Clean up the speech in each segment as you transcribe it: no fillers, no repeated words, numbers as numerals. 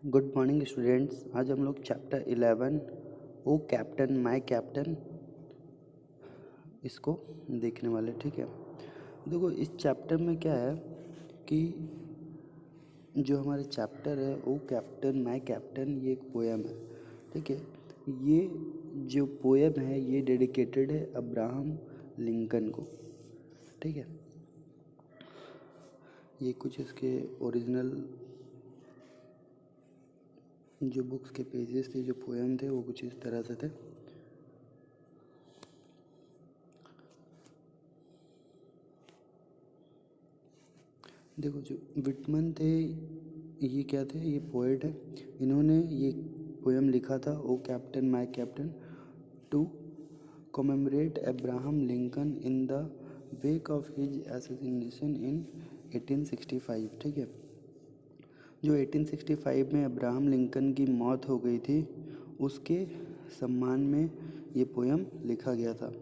Good morning students. आज हम लोग chapter 11 O captain my captain इसको देखने वाले। ठीक है, देखो इस चैप्टर में क्या है कि जो हमारे चैप्टर है ओ कैप्टन माय कैप्टन, ये एक पोएम है। ठीक है, ये जो पोएम है ये डेडिकेटेड है अब्राहम लिंकन को। ठीक है, ये कुछ इसके ओरिजिनल जो बुक्स के पेजेस थे, जो पोएम थे, वो कुछ इस तरह से थे। देखो जो विटमन थे, ये क्या थे, ये पोएट है। इन्होंने ये पोएम लिखा था O captain my captain to commemorate Abraham Lincoln in the wake of his assassination in 1865। ठीक है, जो 1865 में अब्राहम लिंकन की मौत हो गई थी, उसके सम्मान में ये पोएम लिखा गया था।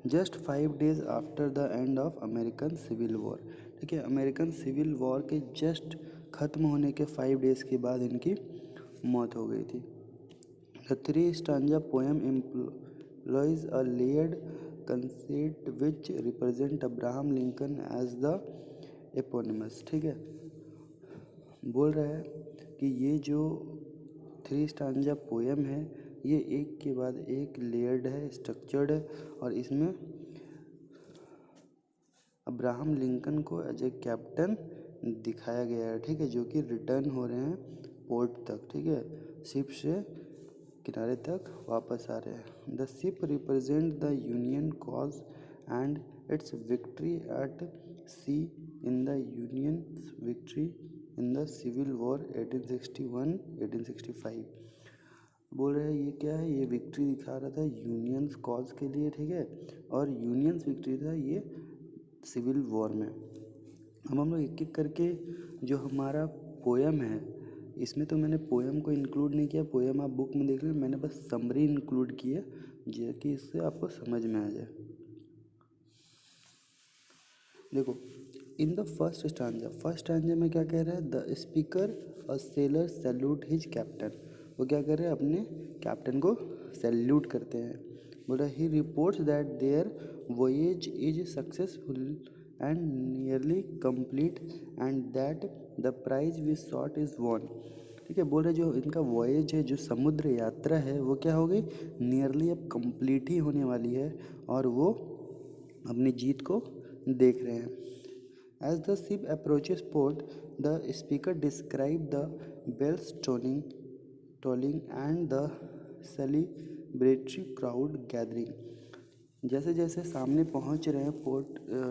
Just 5 days after the end of American civil war. ठीक है, अमेरिकन सिविल वॉर के जस्ट ख़त्म होने के 5 days के बाद इनकी मौत हो गई थी। The 3 stanza poem employs a layered conceit which represent Abraham Lincoln as the eponymous। ठीक है, बोल रहा है कि ये जो 3 स्टांजा पोएम है ये एक के बाद एक लेयर्ड है, स्ट्रक्चर्ड है, और इसमें अब्राहम लिंकन को एज ए कैप्टन दिखाया गया है। ठीक है, जो कि रिटर्न हो रहे हैं पोर्ट तक। ठीक है, शिप से किनारे तक वापस आ रहे हैं। The ship represent the union cause and its victory at sea in the union victory in the civil war 1861-1865। बोल रहे हैं ये क्या है, ये विक्ट्री दिखा रहा था यूनियंस कॉज के लिए। ठीक है, और यूनियंस विक्ट्री था ये सिविल वॉर में। अब हम लोग एक एक करके जो हमारा पोएम है, इसमें तो मैंने पोएम को इंक्लूड नहीं किया, पोएम आप बुक में देख लें, मैंने बस समरी इंक्लूड की है जो कि इससे आपको समझ में आ जाए। देखो इन द फर्स्ट स्टांजा में क्या कह रहा है, द स्पीकर और सेलर सैल्यूट हिज कैप्टन। वो क्या कर रहे हैं, अपने कैप्टन को सैल्यूट करते हैं। बोला he reports that their voyage is successful and nearly complete and that the prize we sought is won. ठीक है, बोल रहे जो इनका वॉएज है, जो समुद्र यात्रा है, वो क्या हो गई, नियरली अब कंप्लीट ही होने वाली है, और वो अपनी जीत को देख रहे हैं। As the ship approaches port, the speaker described the bells tolling and the celebratory crowd gathering। जैसे जैसे सामने पहुंच रहे हैं पोर्ट,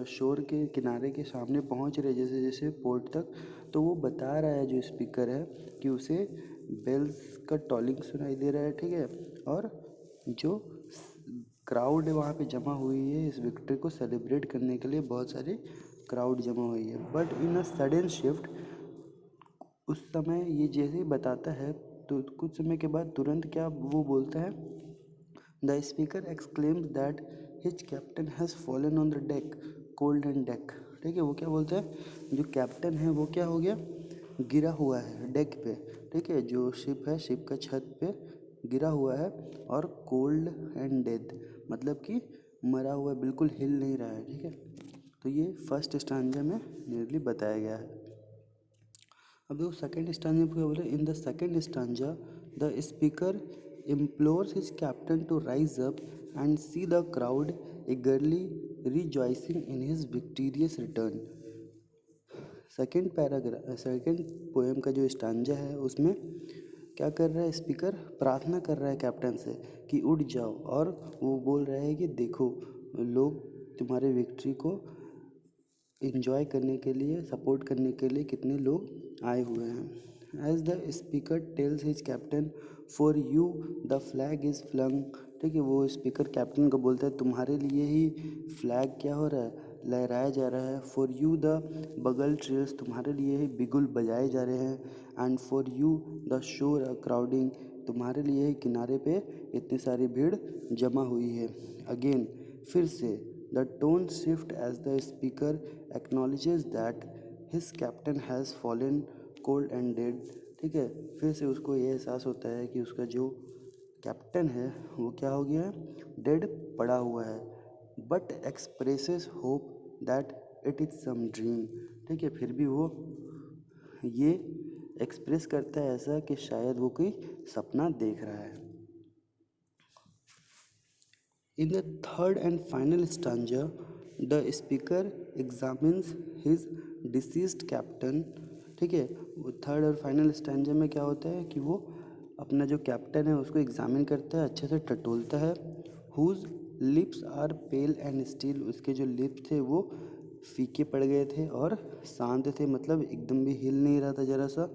शोर के किनारे के सामने पहुंच रहे जैसे जैसे पोर्ट तक, तो वो बता रहा है जो स्पीकर है कि उसे बेल्स का टॉलिंग सुनाई दे रहा है। ठीक है, और जो क्राउड है वहाँ पे जमा हुई है इस विक्ट्री को सेलिब्रेट करने के लिए, बहुत सारी क्राउड जमा हुई है। But in a sudden shift, उस समय ये जैसे ही बताता है तो कुछ समय के बाद तुरंत क्या वो बोलता है, the speaker exclaims that his captain has fallen on the deck cold and deck. ठीक है, वो क्या बोलता है, जो कैप्टन है वो क्या हो गया, गिरा हुआ है डेक पे। ठीक है, जो शिप है, शिप का छत पे गिरा हुआ है, और कोल्ड एंड डेथ मतलब कि मरा हुआ है, बिल्कुल हिल नहीं रहा है। ठीक है, तो ये फर्स्ट स्टांजा में नियरली बताया गया है। अब देखो सेकेंड स्टांजा में क्या बोले, in the second stanza the speaker implores his captain to rise up and see the crowd eagerly rejoicing in his victorious return। Second poem का जो स्टांजा है उसमें क्या कर रहा है, स्पीकर प्रार्थना कर रहा है कैप्टन से कि उठ जाओ, और वो बोल रहा है कि देखो लोग तुम्हारे विक्ट्री को इंजॉय करने के लिए, सपोर्ट करने के लिए कितने लोग आए हुए हैं। As the speaker tells his captain for you the flag is flung. ठीक है, वो स्पीकर कैप्टन को बोलता है तुम्हारे लिए ही फ्लैग क्या हो रहा है, लहराया जा रहा है। फॉर यू द बगल ट्रेल्स, तुम्हारे लिए ही बिगुल बजाए जा रहे हैं। And for you the shore crowding, तुम्हारे लिए ही किनारे पे इतनी सारी भीड़ जमा हुई है। अगेन, फिर से the tone shift as the speaker acknowledges that his captain has fallen cold and dead। ठीक है। फिर से उसको ये एहसास होता है कि उसका जो कैप्टन है वो क्या हो गया है, डेड पड़ा हुआ है, but expresses hope that it is some dream. ठीक है, फिर भी वो ये एक्सप्रेस करता है ऐसा कि शायद वो कोई सपना देख रहा है। In the third and final stanza, the speaker examines his deceased captain। ठीक है, वो थर्ड और फाइनल स्टैंजा में क्या होता है कि वो अपना जो कैप्टन है उसको एग्जामिन करता है, अच्छे से टटोलता है। Whose lips are pale and still, उसके जो लिप्स थे वो फीके पड़ गए थे और शांत थे, मतलब एकदम भी हिल नहीं रहा था ज़रा सा।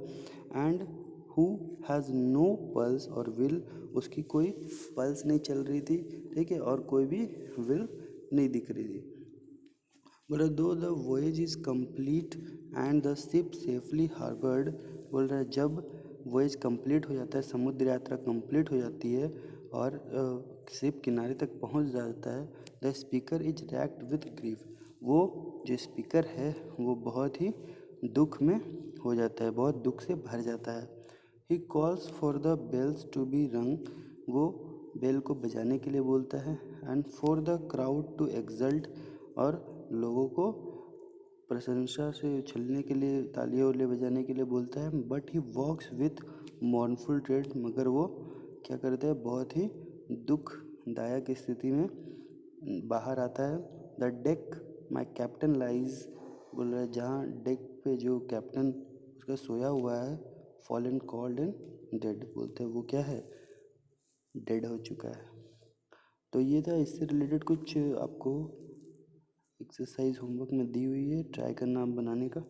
And who has no pulse और विल, उसकी कोई पल्स नहीं चल रही थी, ठीक है, और कोई भी विल नहीं दिख रही थी। बोला दो the voyage is complete and the ship safely harboured. बोल रहा है जब वॉयज कंप्लीट हो जाता है, समुद्र यात्रा कंप्लीट हो जाती है और शिप किनारे तक पहुंच जाता है, the speaker is raked with grief. वो जो स्पीकर है वो बहुत ही दुख में हो जाता है, बहुत दुख से भर जाता है। He calls for the bells to be rung, वो बेल को बजाने के लिए बोलता है। And for the crowd to exult, और लोगों को प्रशंसा से उछलने के लिए, तालियां वालियां बजाने के लिए बोलता है। But he walks with mournful tread, मगर वो क्या करता है, बहुत ही दुखदायक स्थिति में बाहर आता है। The deck my captain lies, बोल रहा है जहाँ डेक पे जो कैप्टन उसका सोया हुआ है, फॉलन कॉल्ड एंड डेड, बोलते हैं वो क्या है, डेड हो चुका है। तो ये था, इससे रिलेटेड कुछ आपको एक्सरसाइज होमवर्क में दी हुई है, ट्राई करना आप बनाने का।